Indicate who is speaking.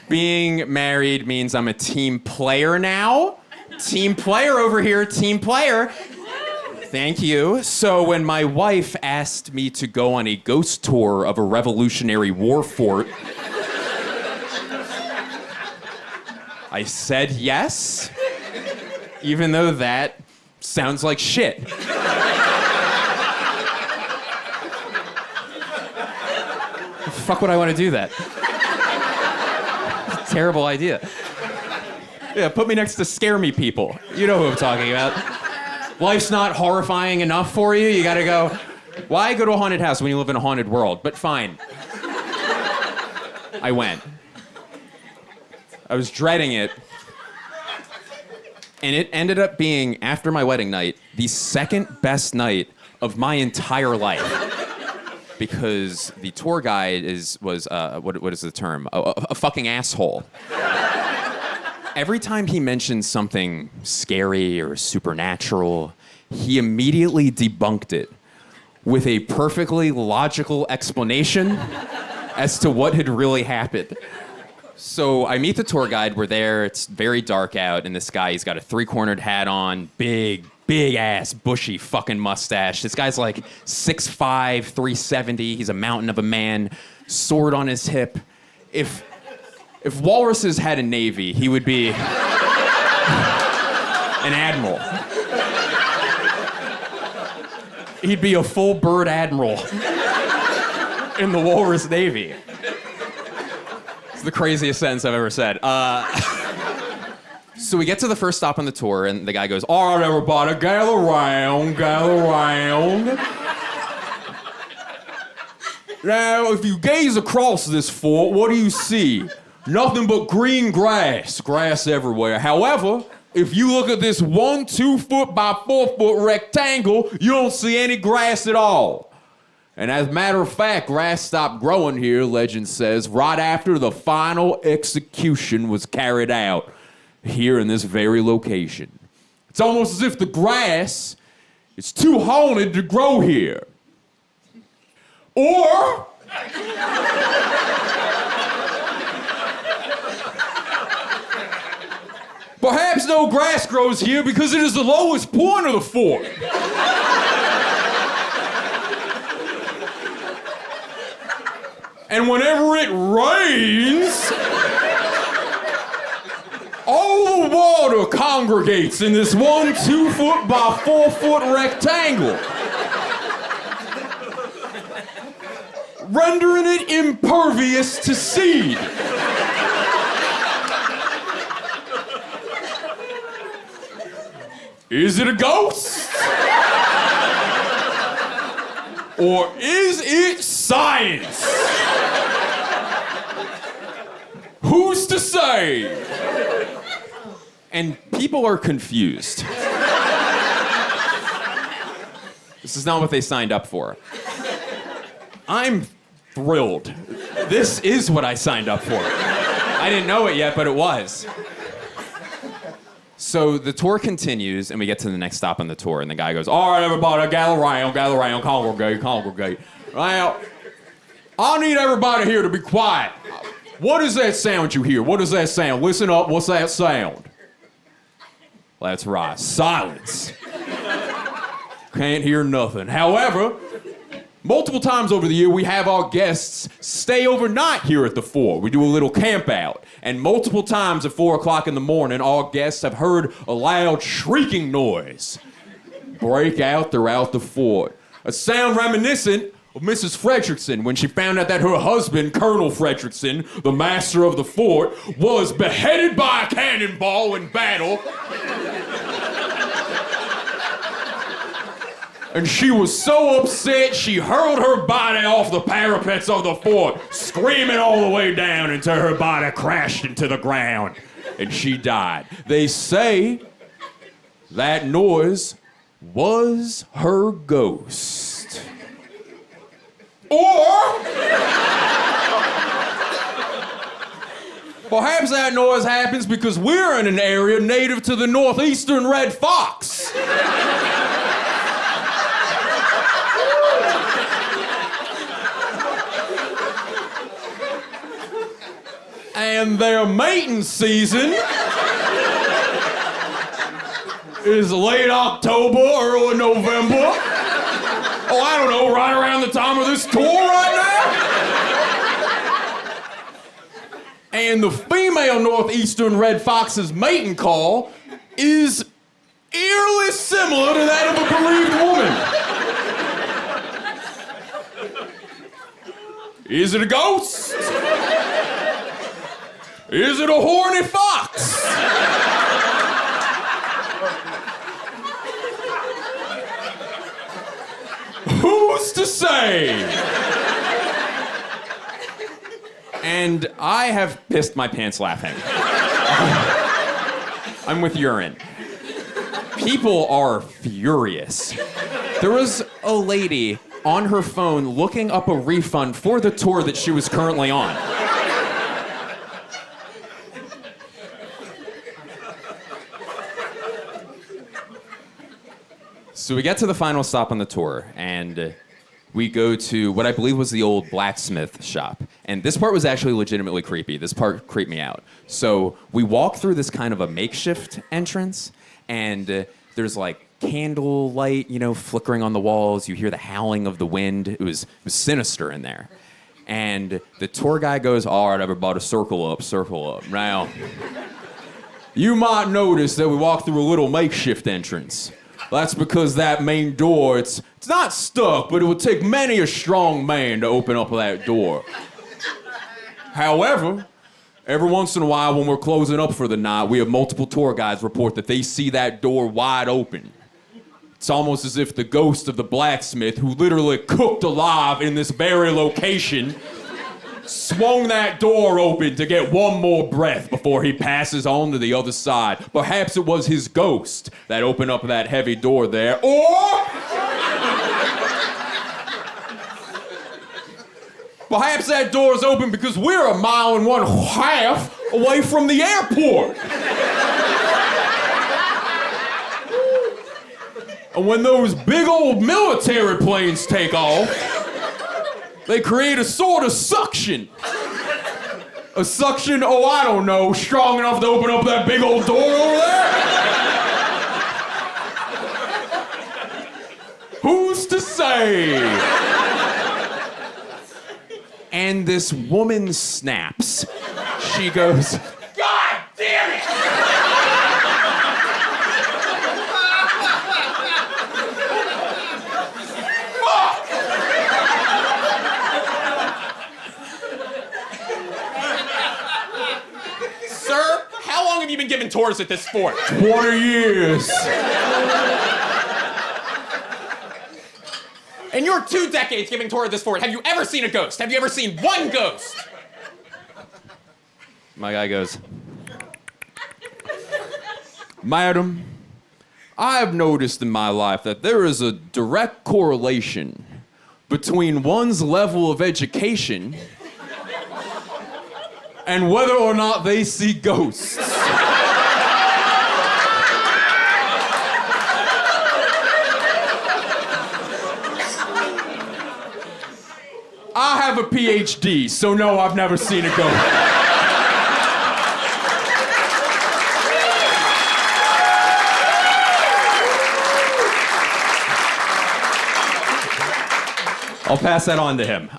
Speaker 1: Being married means I'm a team player now. Team player over here, team player. Thank you. So when my wife asked me to go on a ghost tour of a Revolutionary War fort, I said yes, even though that sounds like shit. Fuck would I want to do that? It's a terrible idea. Yeah, put me next to scare me people. You know who I'm talking about. Life's not horrifying enough for you. You gotta go, why go to a haunted house when you live in a haunted world? But fine. I went. I was dreading it. And it ended up being, after my wedding night, the second best night of my entire life. Because the tour guide was what is the term? A fucking asshole. Every time he mentioned something scary or supernatural, he immediately debunked it with a perfectly logical explanation as to what had really happened. So I meet the tour guide, we're there, it's very dark out, and this guy, he's got a three-cornered hat on, big ass, bushy fucking mustache. This guy's like 6'5", 370, he's a mountain of a man, sword on his hip. If walruses had a navy, he would be an admiral. He'd be a full bird admiral in the walrus navy. It's the craziest sentence I've ever said. So we get to the first stop on the tour, and the guy goes, all right, everybody, gather around. Now, if you gaze across this fort, what do you see? Nothing but green grass everywhere. However, if you look at this 2 foot by 4 foot rectangle, you don't see any grass at all. And as a matter of fact, grass stopped growing here, legend says, right after the final execution was carried out here in this very location. It's almost as if the grass is too haunted to grow here. Or perhaps no grass grows here because it is the lowest point of the fort. And whenever it rains, all the water congregates in this 2 foot by 4 foot rectangle, rendering it impervious to seed. Is it a ghost? Or is it science? Who's to say? And people are confused. This is not what they signed up for. I'm thrilled. This is what I signed up for. I didn't know it yet, but it was. So the tour continues, and we get to the next stop on the tour, and the guy goes, all right, everybody, gather around, congregate. Now, I need everybody here to be quiet. What is that sound you hear? What is that sound? Listen up, what's that sound? That's right, silence. Can't hear nothing. However, multiple times over the year, we have our guests stay overnight here at the fort. We do a little camp out. And multiple times at 4 o'clock in the morning, our guests have heard a loud shrieking noise break out throughout the fort. A sound reminiscent of Mrs. Fredrickson when she found out that her husband, Colonel Fredrickson, the master of the fort, was beheaded by a cannonball in battle. And she was so upset, she hurled her body off the parapets of the fort, screaming all the way down until her body crashed into the ground, and she died. They say that noise was her ghost. Or perhaps that noise happens because we're in an area native to the northeastern red fox. And their mating season is late October, early November. Oh, I don't know, right around the time of this tour right now. And the female northeastern red fox's mating call is eerily similar to that of a bereaved woman. Is it a ghost? Is it a horny fox? Who's to say? And I have pissed my pants laughing. I'm with urine. People are furious. There was a lady on her phone looking up a refund for the tour that she was currently on. So we get to the final stop on the tour, and we go to what I believe was the old blacksmith shop. And this part was actually legitimately creepy. This part creeped me out. So we walk through this kind of a makeshift entrance, and there's like candle light, flickering on the walls. You hear the howling of the wind. It was sinister in there. And the tour guy goes, all right, everybody, circle up. Now, you might notice that we walk through a little makeshift entrance. That's because that main door, it's not stuck, but it would take many a strong man to open up that door. However, every once in a while when we're closing up for the night, we have multiple tour guides report that they see that door wide open. It's almost as if the ghost of the blacksmith, who literally cooked alive in this very location, swung that door open to get one more breath before he passes on to the other side. Perhaps it was his ghost that opened up that heavy door there, or perhaps that door's open because we're 1.5 miles away from the airport. And when those big old military planes take off, they create a sort of suction. A suction, I don't know, strong enough to open up that big old door over there? Who's to say? And this woman snaps. She goes, God damn it!
Speaker 2: Sir, how long have you been giving tours at this fort?
Speaker 1: 20 years.
Speaker 2: In your 2 decades giving tour at this fort, have you ever seen a ghost? Have you ever seen one ghost?
Speaker 1: My guy goes, Madam, I have noticed in my life that there is a direct correlation between one's level of education and whether or not they see ghosts. I have a PhD, so no, I've never seen a ghost. I'll pass that on to him.